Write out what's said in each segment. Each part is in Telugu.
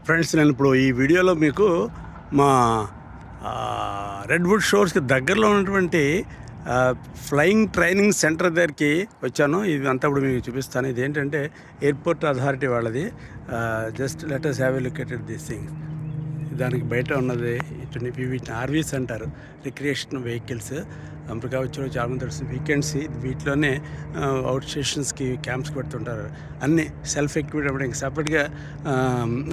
ఫ్రెండ్స్, నేను ఇప్పుడు ఈ వీడియోలో మీకు మా రెడ్వుడ్ షోర్స్కి దగ్గరలో ఉన్నటువంటి ఫ్లయింగ్ ట్రైనింగ్ సెంటర్ దగ్గరికి వచ్చాను. ఇది అంతా ఇప్పుడు మీకు చూపిస్తాను. ఇది ఏంటంటే ఎయిర్పోర్ట్ అథారిటీ వాళ్ళది. Just let us have a look at this things. దానికి బయట ఉన్నది వీటిని ఆర్వీస్ అంటారు, రిక్రియేషన్ వెహికల్స్. అమెరికా వచ్చి చాలామంది తెలుసు. వీకెండ్స్ వీటిలోనే అవుట్ స్టేషన్స్కి క్యాంప్స్కి పెడుతుంటారు. అన్నీ సెల్ఫ్ ఎక్విప్డ్ అప్పుడు ఇంక సపరేట్గా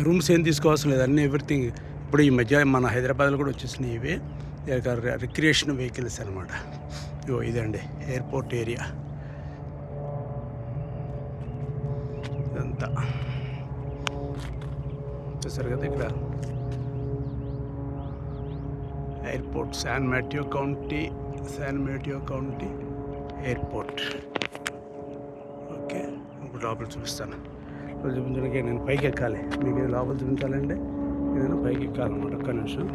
రూమ్స్ ఏం తీసుకోవాల్సిన లేదు. అన్నీ ఎవ్రీథింగ్ ఇప్పుడు ఈ మధ్య మన హైదరాబాద్లో కూడా వచ్చేసినాయి. ఇవి రిక్రియేషన్ వెహికల్స్ అనమాట. ఇదండి ఎయిర్పోర్ట్ ఏరియా ఇదంతా. చూసారు కదా ఇక్కడ airport San Matteo county airport. Okay, ఇప్పుడు లోపల చూపిస్తాను. చూపించడానికి నేను పైకి ఎక్కాలి. మీకు లోపల చూపించాలంటే నేను పైకి ఎక్కాలన్నమాట. ఒక్క నిమిషం.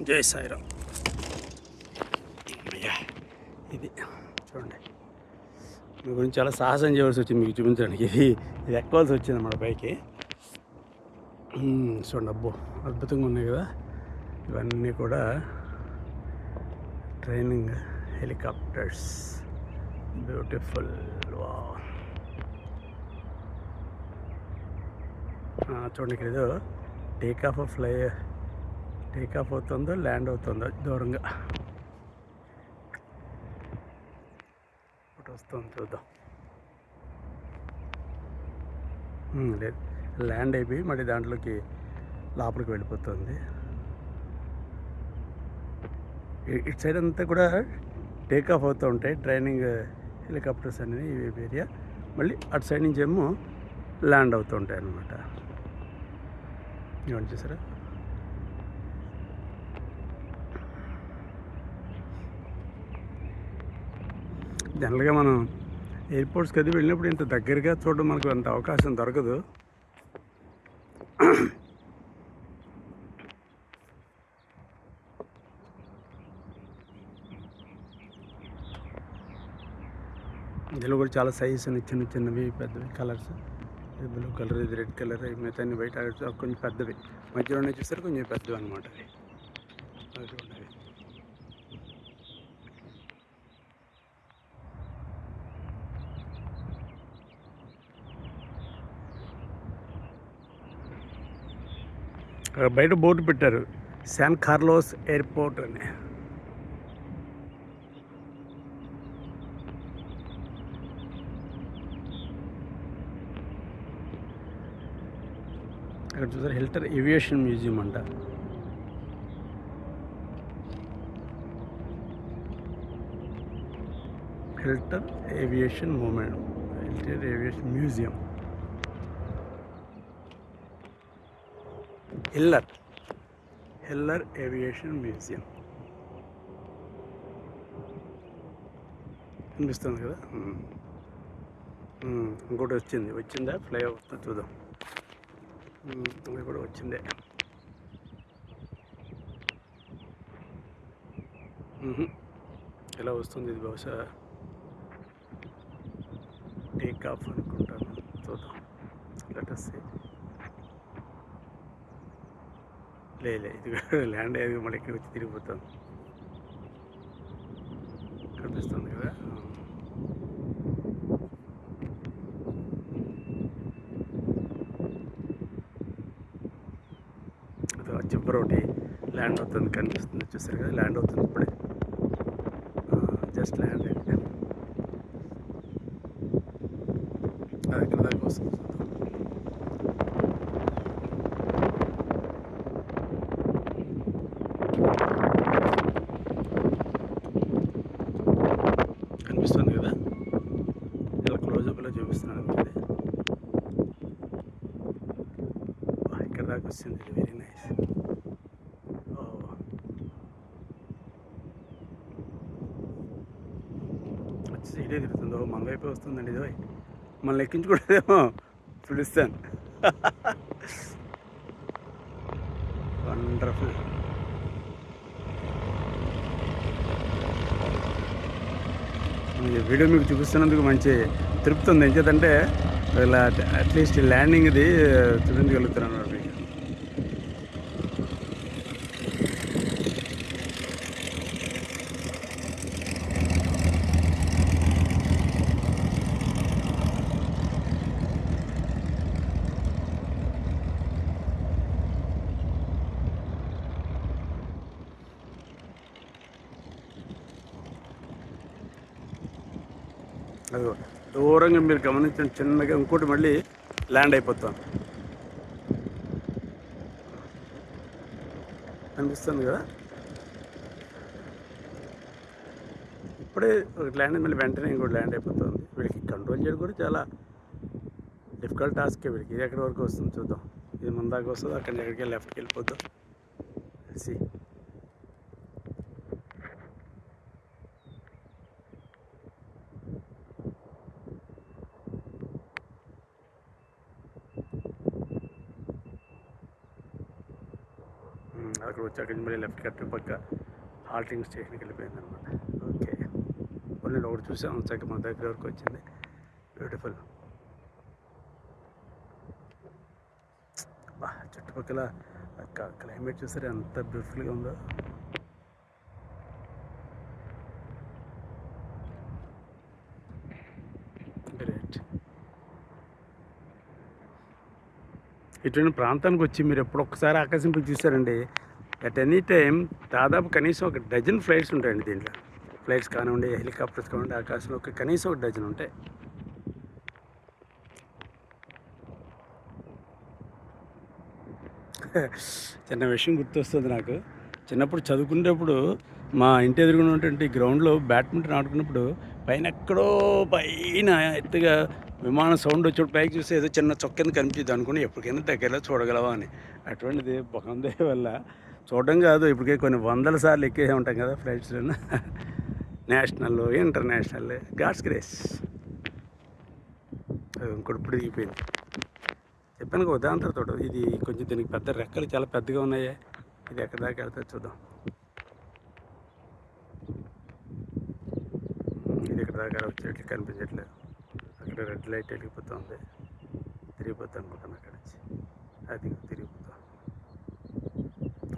ఇది జై సాయిరామ్. ఇది చూడండి, మీ గురించి చాలా సాహసం చేయవలసి వచ్చింది మీకు చూపించడానికి. ఇది ఎక్కవలసి వచ్చింది అన్నమాట పైకి. చూడండి, అబ్బో అద్భుతంగా ఉన్నాయి కదా. ఇవన్నీ కూడా ట్రైనింగ్ హెలికాప్టర్స్. బ్యూటిఫుల్. వా, చూడండి ఇక్కడ ఏదో టేక్ ఆఫ్ అవుతుందో ల్యాండ్ అవుతుందో దూరంగా ఒకటి వస్తుంది, చూద్దాం. లేదు, ల్యాండ్ అయిపోయి మళ్ళీ దాంట్లోకి లోపలికి వెళ్ళిపోతుంది. ఇటు సైడ్ అంతా కూడా టేక్ ఆఫ్ అవుతూ ఉంటాయి ట్రైనింగ్ హెలికాప్టర్స్ అనేది ఈ ఏరియా. మళ్ళీ అటు సైడ్ నుంచి ఏమో ల్యాండ్ అవుతూ ఉంటాయి అన్నమాట. ఇవన్నీ చూసారా. జనరల్గా మనం ఎయిర్పోర్ట్స్కి అది వెళ్ళినప్పుడు ఇంత దగ్గరగా చూడడం మనకు అంత అవకాశం దొరకదు. ఇందులో కూడా చాలా సైజెస్ ఉన్నాయి, చిన్న చిన్నవి పెద్దవి కలర్స్. ఇది బ్లూ కలర్, ఇది రెడ్ కలర్, మిగతా బయట కొంచెం పెద్దవి. మధ్యలోనే చూస్తారు కొంచెం పెద్దవి అనమాట. అవి బయట బోర్డు పెట్టారు, శాన్ కార్లోస్ ఎయిర్పోర్ట్ అని. అక్కడ చూసారు హిల్టర్ ఏవియేషన్ మ్యూజియం అంట. హిల్టర్ aviation museum. Hiller aviation museum అనిపిస్తుంది కదా. ఇంకోటి వచ్చిందా ఫ్లైఓవర్ చూద్దాం. అది కూడా వచ్చిందే. ఎలా వస్తుంది ఇది? బహుశా టేక్ ఆఫ్ అనుకుంటాను. చూద్దాం. Let us see. లేదు, ఇది ల్యాండ్ అయ్యేది మళ్ళీ ఇక్కడ వచ్చి తిరిగిపోతుంది. కనిపిస్తుంది కదా. చివరి ఒకటి ల్యాండ్ అవుతుంది కనిపిస్తుంది. చూసారు కదా, ల్యాండ్ అవుతుంది ఇప్పుడే. జస్ట్ ల్యాండ్ అయింది. అది ఇక్కడ దాకా వస్తుంది. కనిపిస్తుంది కదా, ఇలా క్లోజప్లో చూపిస్తున్నాను. ఇక్కడ దాకా వస్తుంది. ఇది వెరీ నైస్. వచ్చి ఇదే తిరుగుతుందో మన వైపే వస్తుందండి ఇది. మనల్ని ఎక్కించుకుంటారేమో పిలుస్తాను. వండర్ఫుల్. ఈ వీడియో మీకు చూపిస్తున్నందుకు మంచి తృప్తి ఉంది. ఎంచేతంటే ఇలా అట్లీస్ట్ ల్యాండింగ్ది చూపించగలుగుతున్నాను మీకు. అదిగో దూరంగా మీరు గమనించండి, చిన్నగా ఇంకోటి మళ్ళీ ల్యాండ్ అయిపోతాం అనిపిస్తుంది కదా. ఇప్పుడే ఒకటి ల్యాండ్ మళ్ళీ వెంటనే ఇంకోటి ల్యాండ్ అయిపోతుంది. వీడికి కంట్రోల్ చేయడం కూడా చాలా డిఫికల్ట్ టాస్క్. వీడికి ఇది ఎక్కడి వరకు వస్తుంది చూద్దాం. ఇది మన దాకా వస్తుంది, అక్కడి నుంచి ఎక్కడికి లెఫ్ట్కి వెళ్ళిపోద్దాం. సి అక్కడ వచ్చి అక్కడి నుంచి మళ్ళీ లెఫ్ట్ కట్టే పక్క హాల్టింగ్ స్టేషన్కి వెళ్ళిపోయింది అనమాట. ఓకే, ఓన్లీ ఒకటి చూసాం, వచ్చాక మన దగ్గర వరకు వచ్చింది. బ్యూటిఫుల్. బా, చుట్టుపక్కల క్లైమేట్ చూసారు ఎంత బ్యూటిఫుల్గా ఉందో. గ్రేట్. ఇటువంటి ప్రాంతానికి వచ్చి మీరు ఎప్పుడొక్కసారి ఆకర్షింపు చూసారండి, అట్ ఎనీ టైం దాదాపు కనీసం ఒక డజన్ ఫ్లైట్స్ ఉంటాయండి దీంట్లో. ఫ్లైట్స్ కానివ్వండి, హెలికాప్టర్స్ కానివ్వండి, ఆకాశంలో కనీసం ఒక డజన్ ఉంటాయి. చిన్న విషయం గుర్తొస్తుంది నాకు. చిన్నప్పుడు చదువుకునేటప్పుడు మా ఇంటి ఎదురుగున ఉన్నటువంటి గ్రౌండ్లో బ్యాడ్మింటన్ ఆడుకున్నప్పుడు పైన ఎక్కడో పైన ఎత్తుగా విమానం సౌండ్ వచ్చేప్పుడు పైకి చూస్తే ఏదో చిన్న చొక్కింది కనిపించింది అనుకుని ఎప్పటికైనా దగ్గరలో చూడగలవా అని. అటువంటిది బొకందే వల్ల చూడడం కాదు, ఇప్పటికే కొన్ని వందల సార్లు ఎక్కేసే ఉంటాం కదా ఫ్లైట్స్లో. National, international, god's grace. ఇంకోటి ఇప్పుడు దిగిపోయింది. చెప్పాను కదా ఉదాహరణతో. ఇది కొంచెం దీనికి పెద్ద రెక్కలు చాలా పెద్దగా ఉన్నాయి. ఇది ఎక్కడి దాకా వెళ్తే చూద్దాం. ఇది ఇక్కడ దాకా వచ్చేట్లు కనిపించట్లేదు. అక్కడ రెడ్ లైట్ వెళ్ళిపోతుంది, తిరిగిపోతా అనుకుంటాను అక్కడి నుంచి. అది తిరిగిపోతాం.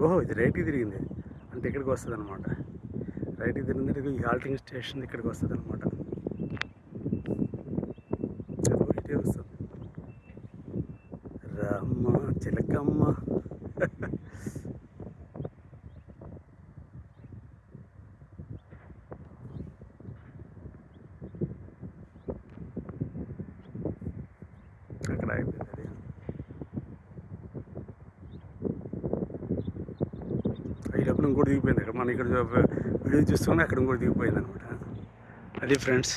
ఓహో, ఇది రైట్కి తిరిగింది అంటే ఇక్కడికి వస్తుంది అనమాట. రైట్కి తిరిగిందంటే ఈ హాల్టింగ్ స్టేషన్ ఇక్కడికి వస్తుంది అనమాట. ఇటే వస్తుంది. రామ్మ చిలకమ్మ. అక్కడ అయిపోయింది అది. అయినప్పుడు ఇంకోటి దిగిపోయింది. అక్కడ మనం ఇక్కడ వీడియో చూసుకొని అక్కడ ఇంకోటి దిగిపోయింది అనమాట. అది ఫ్రెండ్స్,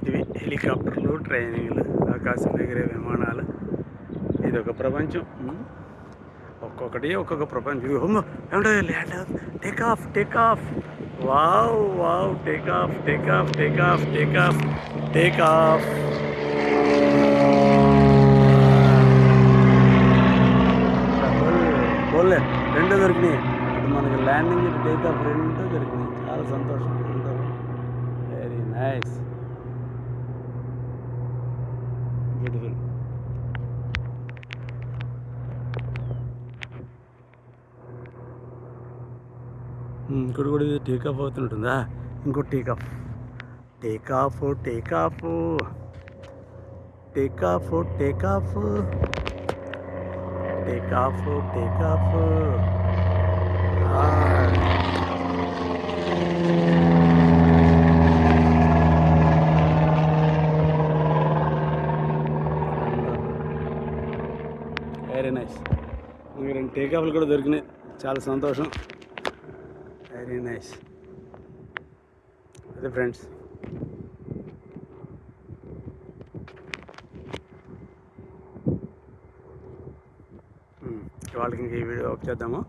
ఇవి హెలికాప్టర్లు, ట్రైనింగ్లు, ఆకాశం ఎగిరే విమానాలు. ఇది ఒక ప్రపంచం. ఒక్కొక్కటి ఒక్కొక్క ప్రపంచం. ఏమంటే land, take off, take off. Wow wow, take off, take off, take off, take off, take off. బోల్లే రెండు దొరికినాయి. ఇప్పుడు మనకి ల్యాండింగ్, టేక్ ఆఫ్ రెండు దొరికినాయి. చాలా సంతోషం. Very nice, beautiful. ఇంకోటి కూడా టేక్ ఆఫ్ అవుతుంటుందా? ఇంకోటి take off, take off, take off, take off, take off, take off, take of. Very nice. ఇంకా రెండు టేక్ ఆఫ్లు కూడా దొరికినాయి. చాలా సంతోషం. Very nice. అదే ఫ్రెండ్స్, వాళ్ళకి ఇంక ఈ వీడియో ఆఫ్ చేద్దాము.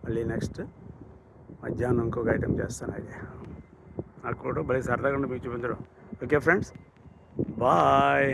మళ్ళీ నెక్స్ట్ మధ్యాహ్నం ఇంకొక ఐటెం చేస్తాను. అది నాకు కూడా భలే సరదాగా మీకు చూపించడం. Okay friends, bye.